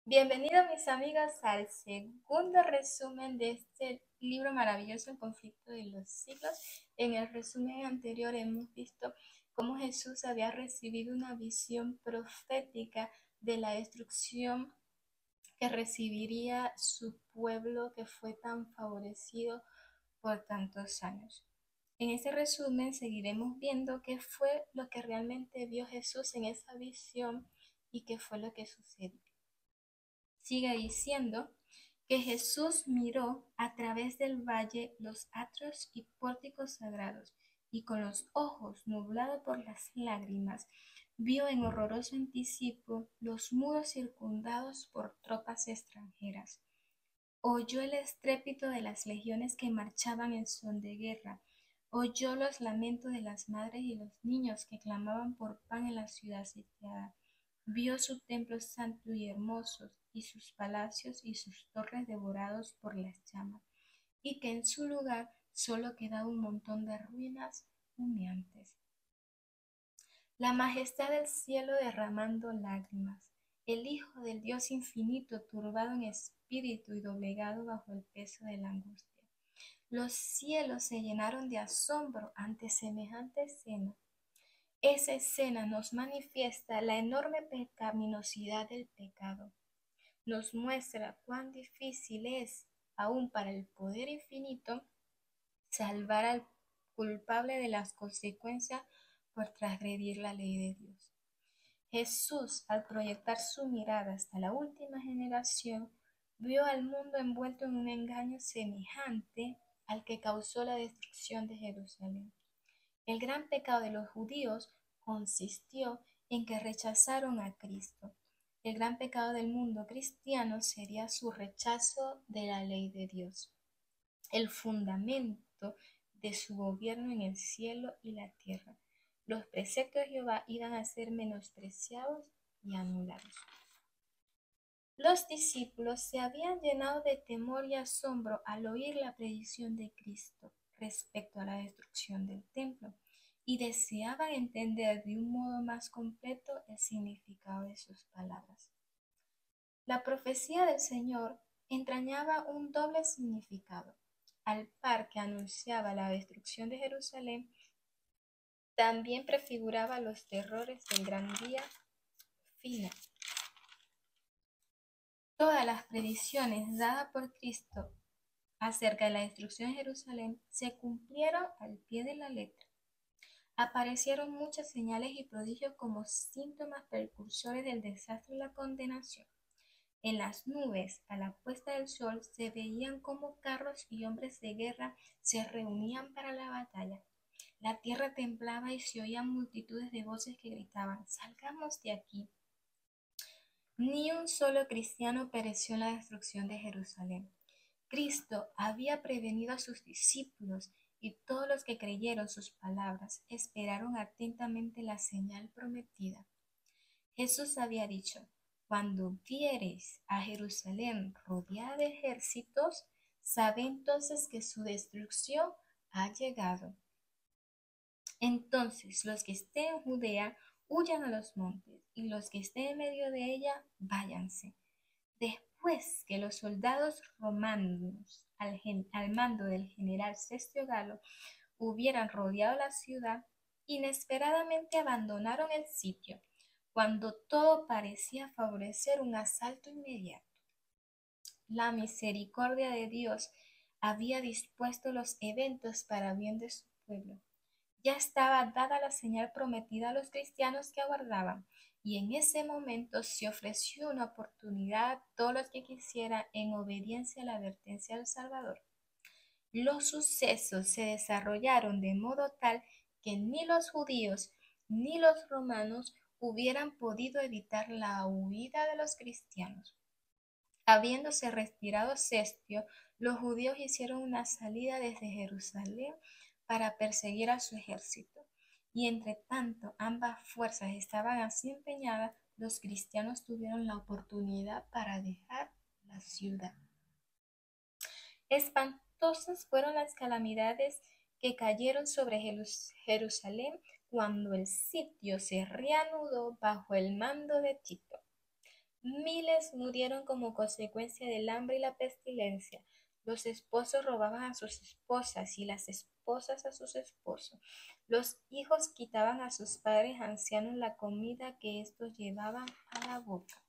Bienvenidos mis amigos al segundo resumen de este libro maravilloso, El conflicto de los siglos. En el resumen anterior hemos visto cómo Jesús había recibido una visión profética de la destrucción que recibiría su pueblo que fue tan favorecido por tantos años. En este resumen seguiremos viendo qué fue lo que realmente vio Jesús en esa visión y qué fue lo que sucedió. Sigue diciendo que Jesús miró a través del valle los atrios y pórticos sagrados, y con los ojos nublados por las lágrimas, vio en horroroso anticipo los muros circundados por tropas extranjeras. Oyó el estrépito de las legiones que marchaban en son de guerra. Oyó los lamentos de las madres y los niños que clamaban por pan en la ciudad sitiada. Vio su templo santo y hermoso, y sus palacios y sus torres devorados por las llamas, y que en su lugar solo quedaba un montón de ruinas humeantes. La majestad del cielo derramando lágrimas, el Hijo del Dios infinito turbado en espíritu y doblegado bajo el peso de la angustia. Los cielos se llenaron de asombro ante semejante escena. Esa escena nos manifiesta la enorme pecaminosidad del pecado. Nos muestra cuán difícil es, aún para el poder infinito, salvar al culpable de las consecuencias por transgredir la ley de Dios. Jesús, al proyectar su mirada hasta la última generación, vio al mundo envuelto en un engaño semejante al que causó la destrucción de Jerusalén. El gran pecado de los judíos consistió en que rechazaron a Cristo. El gran pecado del mundo cristiano sería su rechazo de la ley de Dios, el fundamento de su gobierno en el cielo y la tierra. Los preceptos de Jehová iban a ser menospreciados y anulados. Los discípulos se habían llenado de temor y asombro al oír la predicción de Cristo respecto a la destrucción del templo y deseaban entender de un modo más completo el significado de sus palabras. La profecía del Señor entrañaba un doble significado. Al par que anunciaba la destrucción de Jerusalén, también prefiguraba los terrores del gran día final. Todas las predicciones dadas por Cristo acerca de la destrucción de Jerusalén se cumplieron al pie de la letra. Aparecieron muchas señales y prodigios como síntomas precursores del desastre y la condenación. En las nubes, a la puesta del sol, se veían cómo carros y hombres de guerra se reunían para la batalla. La tierra temblaba y se oían multitudes de voces que gritaban: «Salgamos de aquí». Ni un solo cristiano pereció en la destrucción de Jerusalén. Cristo había prevenido a sus discípulos y todos los que creyeron sus palabras esperaron atentamente la señal prometida. Jesús había dicho: «Cuando viereis a Jerusalén rodeada de ejércitos, sabed entonces que su destrucción ha llegado. Entonces los que estén en Judea huyan a los montes, y los que estén en medio de ella váyanse». Después que los soldados romanos, al mando del general Cestio Galo, hubieran rodeado la ciudad, inesperadamente abandonaron el sitio, cuando todo parecía favorecer un asalto inmediato. La misericordia de Dios había dispuesto los eventos para bien de su pueblo. Ya estaba dada la señal prometida a los cristianos que aguardaban, y en ese momento se ofreció una oportunidad a todos los que quisieran en obediencia a la advertencia del Salvador. Los sucesos se desarrollaron de modo tal que ni los judíos ni los romanos hubieran podido evitar la huida de los cristianos. Habiéndose retirado Cestio, los judíos hicieron una salida desde Jerusalén para perseguir a su ejército. Y entre tanto ambas fuerzas estaban así empeñadas, los cristianos tuvieron la oportunidad para dejar la ciudad. Espantosas fueron las calamidades que cayeron sobre Jerusalén cuando el sitio se reanudó bajo el mando de Tito. Miles murieron como consecuencia del hambre y la pestilencia. Los esposos robaban a sus esposas y las esposas a sus esposos. Los hijos quitaban a sus padres ancianos la comida que éstos llevaban a la boca.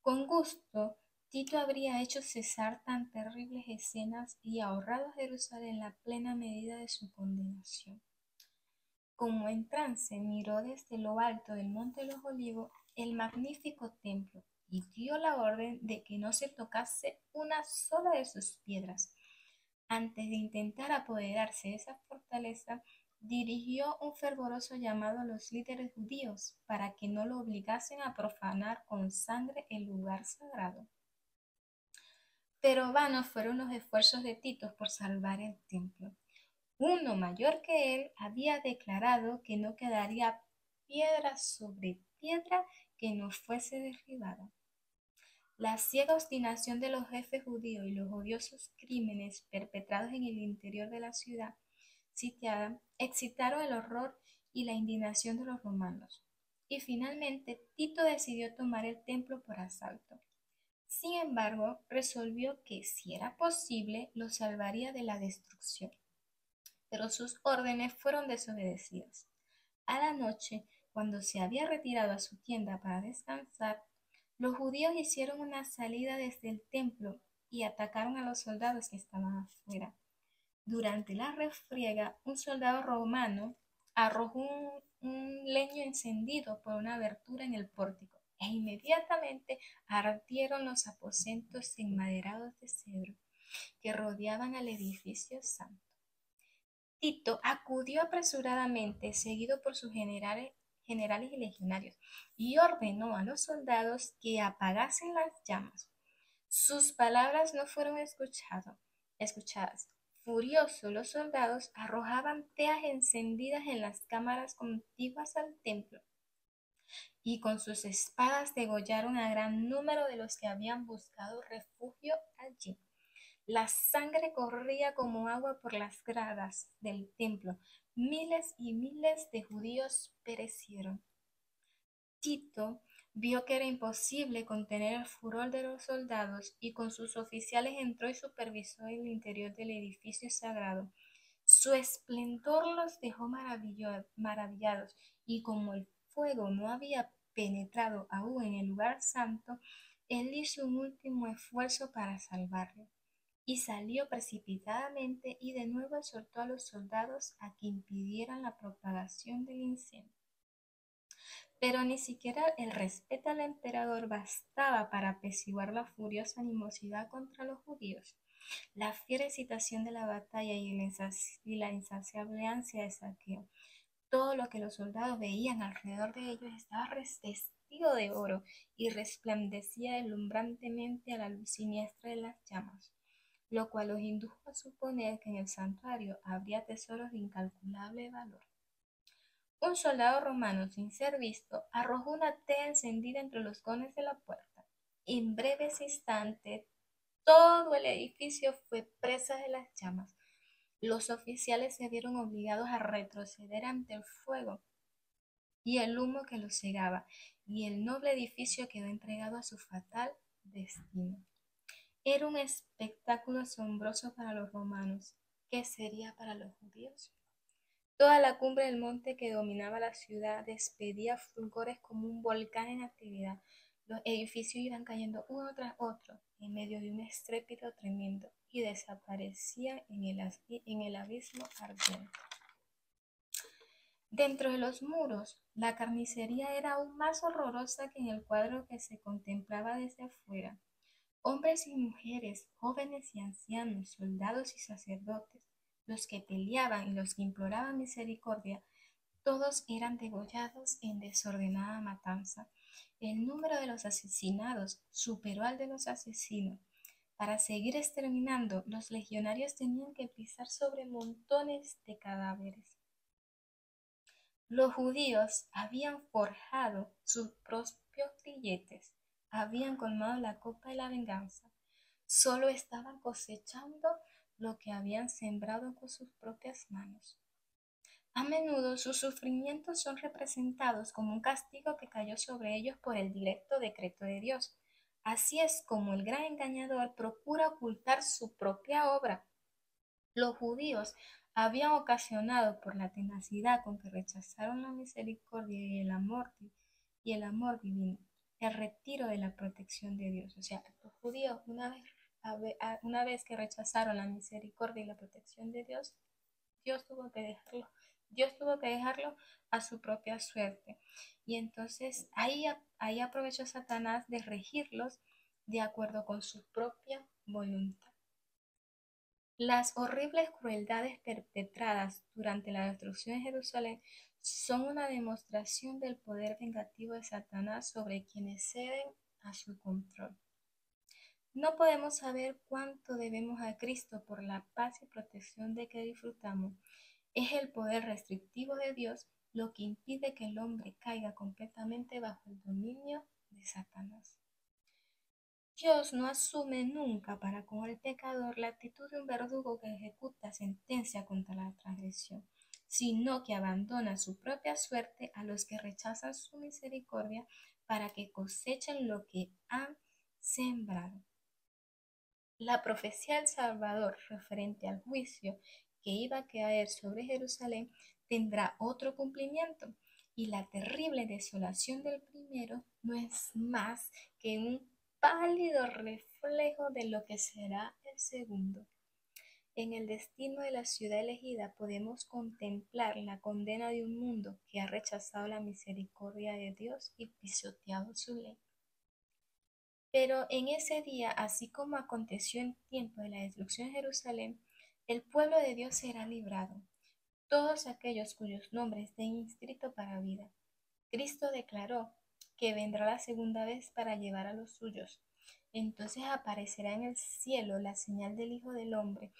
Con gusto, Tito habría hecho cesar tan terribles escenas y ahorrado a Jerusalén la plena medida de su condenación. Como en trance, miró desde lo alto del monte de los Olivos el magnífico templo y dio la orden de que no se tocase una sola de sus piedras. Antes de intentar apoderarse de esa fortaleza, dirigió un fervoroso llamado a los líderes judíos para que no lo obligasen a profanar con sangre el lugar sagrado. Pero vanos fueron los esfuerzos de Tito por salvar el templo. Uno mayor que él había declarado que no quedaría piedra sobre piedra que no fuese derribada. La ciega obstinación de los jefes judíos y los odiosos crímenes perpetrados en el interior de la ciudad sitiada excitaron el horror y la indignación de los romanos, y finalmente Tito decidió tomar el templo por asalto. Sin embargo, resolvió que, si era posible, lo salvaría de la destrucción, pero sus órdenes fueron desobedecidas. A la noche, cuando se había retirado a su tienda para descansar, los judíos hicieron una salida desde el templo y atacaron a los soldados que estaban afuera. Durante la refriega, un soldado romano arrojó un leño encendido por una abertura en el pórtico e inmediatamente ardieron los aposentos enmaderados de cedro que rodeaban al edificio santo. Tito acudió apresuradamente, seguido por sus generales y legionarios, y ordenó a los soldados que apagasen las llamas. Sus palabras no fueron escuchadas. Furiosos, los soldados arrojaban teas encendidas en las cámaras contiguas al templo y con sus espadas degollaron a gran número de los que habían buscado refugio allí. La sangre corría como agua por las gradas del templo. Miles y miles de judíos perecieron. Tito vio que era imposible contener el furor de los soldados y con sus oficiales entró y supervisó el interior del edificio sagrado. Su esplendor los dejó maravillados y como el fuego no había penetrado aún en el lugar santo, él hizo un último esfuerzo para salvarlo y salió precipitadamente y de nuevo exhortó a los soldados a que impidieran la propagación del incendio. Pero ni siquiera el respeto al emperador bastaba para apaciguar la furiosa animosidad contra los judíos. La fiera excitación de la batalla y la insaciable ansia de saqueo, todo lo que los soldados veían alrededor de ellos estaba revestido de oro y resplandecía deslumbrantemente a la luz siniestra de las llamas, lo cual los indujo a suponer que en el santuario habría tesoros de incalculable valor. Un soldado romano, sin ser visto, arrojó una tea encendida entre los cones de la puerta. En breves instantes, todo el edificio fue presa de las llamas. Los oficiales se vieron obligados a retroceder ante el fuego y el humo que los cegaba, y el noble edificio quedó entregado a su fatal destino. Era un espectáculo asombroso para los romanos. ¿Qué sería para los judíos? Toda la cumbre del monte que dominaba la ciudad despedía fulgores como un volcán en actividad. Los edificios iban cayendo uno tras otro en medio de un estrépito tremendo y desaparecían en el abismo ardiente. Dentro de los muros, la carnicería era aún más horrorosa que en el cuadro que se contemplaba desde afuera. Hombres y mujeres, jóvenes y ancianos, soldados y sacerdotes, los que peleaban y los que imploraban misericordia, todos eran degollados en desordenada matanza. El número de los asesinados superó al de los asesinos. Para seguir exterminando, los legionarios tenían que pisar sobre montones de cadáveres. Los judíos habían forjado sus propios grilletes, habían colmado la copa de la venganza. Solo estaban cosechando lo que habían sembrado con sus propias manos. A menudo sus sufrimientos son representados como un castigo que cayó sobre ellos por el directo decreto de Dios. Así es como el gran engañador procura ocultar su propia obra. Los judíos habían ocasionado por la tenacidad con que rechazaron la misericordia y el amor divino, el retiro de la protección de Dios. O sea, los judíos una vez que rechazaron la misericordia y la protección de Dios, Dios tuvo que dejarlo. Dios tuvo que dejarlo a su propia suerte. Y entonces ahí aprovechó Satanás de regirlos de acuerdo con su propia voluntad. Las horribles crueldades perpetradas durante la destrucción de Jerusalén son una demostración del poder vengativo de Satanás sobre quienes ceden a su control. No podemos saber cuánto debemos a Cristo por la paz y protección de que disfrutamos. Es el poder restrictivo de Dios lo que impide que el hombre caiga completamente bajo el dominio de Satanás. Dios no asume nunca para con el pecador la actitud de un verdugo que ejecuta sentencia contra la transgresión, sino que abandona su propia suerte a los que rechazan su misericordia para que cosechen lo que han sembrado. La profecía del Salvador referente al juicio que iba a caer sobre Jerusalén tendrá otro cumplimiento, y la terrible desolación del primero no es más que un pálido reflejo de lo que será el segundo. En el destino de la ciudad elegida podemos contemplar la condena de un mundo que ha rechazado la misericordia de Dios y pisoteado su ley. Pero en ese día, así como aconteció en tiempo de la destrucción de Jerusalén, el pueblo de Dios será librado, todos aquellos cuyos nombres estén inscritos para vida. Cristo declaró que vendrá la segunda vez para llevar a los suyos. Entonces aparecerá en el cielo la señal del Hijo del Hombre,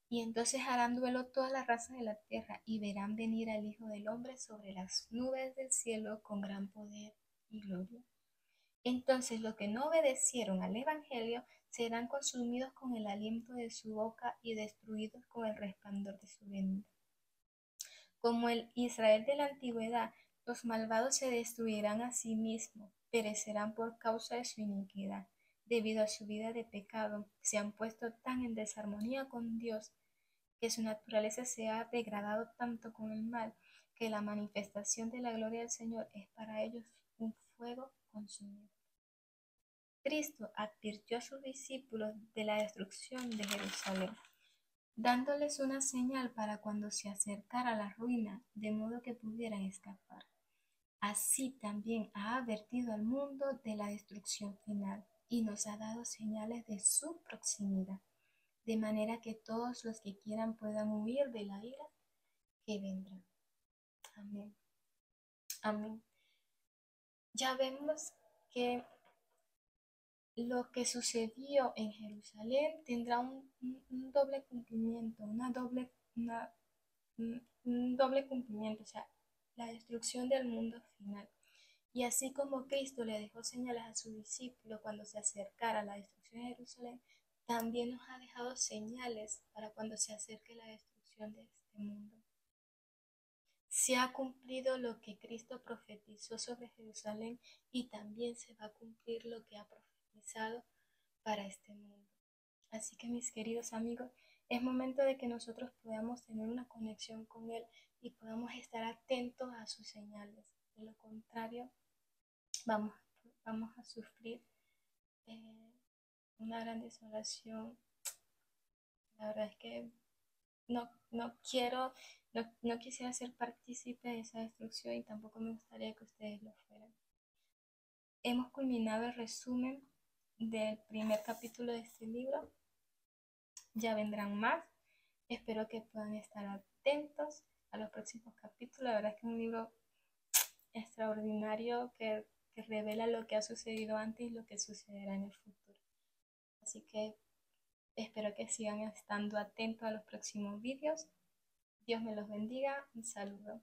y entonces harán duelo todas las razas de la tierra, y verán venir al Hijo del Hombre sobre las nubes del cielo con gran poder y gloria. Entonces los que no obedecieron al Evangelio serán consumidos con el aliento de su boca y destruidos con el resplandor de su venida. Como el Israel de la antigüedad, los malvados se destruirán a sí mismos, perecerán por causa de su iniquidad. Debido a su vida de pecado, se han puesto tan en desarmonía con Dios que su naturaleza se ha degradado tanto con el mal, que la manifestación de la gloria del Señor es para ellos un fuego consumido. Cristo advirtió a sus discípulos de la destrucción de Jerusalén, dándoles una señal para cuando se acercara la ruina, de modo que pudieran escapar. Así también ha advertido al mundo de la destrucción final y nos ha dado señales de su proximidad, de manera que todos los que quieran puedan huir de la ira que vendrá. Amén. Amén. Ya vemos que lo que sucedió en Jerusalén tendrá un doble cumplimiento, un doble cumplimiento, o sea, la destrucción del mundo final. Y así como Cristo le dejó señales a sus discípulos cuando se acercara la destrucción de Jerusalén, también nos ha dejado señales para cuando se acerque la destrucción de este mundo. Se ha cumplido lo que Cristo profetizó sobre Jerusalén, y también se va a cumplir lo que ha profetizado para este mundo. Así que, mis queridos amigos, es momento de que nosotros podamos tener una conexión con Él y podamos estar atentos a sus señales. De lo contrario, vamos, vamos a sufrir una gran desolación. La verdad es que no quisiera ser partícipe de esa destrucción, y tampoco me gustaría que ustedes lo fueran. Hemos culminado el resumen del primer capítulo de este libro. Ya vendrán más. Espero que puedan estar atentos a los próximos capítulos. La verdad es que es un libro extraordinario que revela lo que ha sucedido antes y lo que sucederá en el futuro. Así que espero que sigan estando atentos a los próximos vídeos. Dios me los bendiga. Un saludo.